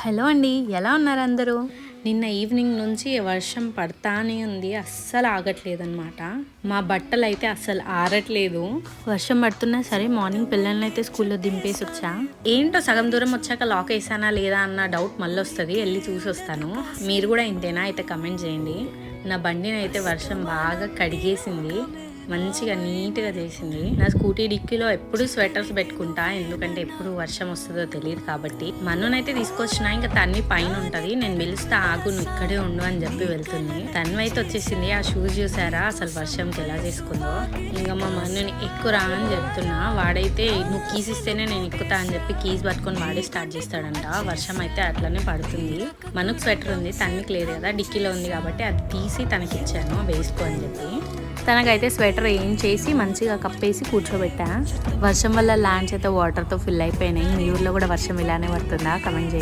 Hello అండి, ఎలా ఉన్నారు అందరూ? నిన్న ఈవినింగ్ నుంచి వర్షం పడతానే ఉంది, అస్సలు ఆగట్లేదన్నమాట. మా బట్టలు అయితే అస్సలు ఆరట్లేదు. వర్షం పడుతున్నా సరే మార్నింగ్ పిల్లల్ని అయితే స్కూల్లో దింపేసి వచ్చా. ఏంటో సగం దూరం వచ్చాక లాక్ వేసానా లేదా అన్న డౌట్ మళ్ళీ వస్తుంది, వెళ్ళి చూసి వస్తాను. మీరు కూడా ఇంతేనా అయితే కమెంట్ చేయండి. నా బండిని అయితే వర్షం బాగా కడిగేసింది, మంచిగా నీట్గా చేసింది. నా స్కూటీ డిక్కీలో ఎప్పుడు స్వెటర్స్ పెట్టుకుంటా, ఎందుకంటే ఎప్పుడు వర్షం వస్తుందో తెలియదు కాబట్టి. మన్నునైతే తీసుకొచ్చిన, ఇంకా తన్ని పైన ఉంటది, నేను పిలుస్తా ఆగు నువ్వు ఇక్కడే ఉండు అని చెప్పి వెళ్తుంది. తను అయితే వచ్చేసింది. ఆ షూస్ చూసారా అసలు వర్షంకి ఎలా చేసుకుందో. ఇంకా మా మన్నుని ఎక్కురా అని చెప్తున్నా, వాడైతే నువ్వు కీస్ ఇస్తేనే నేను ఎక్కుతా అని చెప్పి కీస్ పట్టుకొని వాడే స్టార్ట్ చేస్తాడంట. వర్షం అయితే అట్లనే పడుతుంది. మనకు స్వెటర్ ఉంది, తనకి లేదు కదా, డిక్కీలో ఉంది కాబట్టి అది తీసి తనకి ఇచ్చాను వేసుకో అని చెప్పి. తనకైతే స్వెటర్ ఏం చేసి మంచిగా కప్పేసి కూర్చోబెట్టా. వర్షం వల్ల ల్యాండ్స్ అయితే వాటర్తో ఫిల్ అయిపోయినాయి. మీ ఊర్లో కూడా వర్షం ఇలానే పడుతుందా? కమెంట్ చేయండి.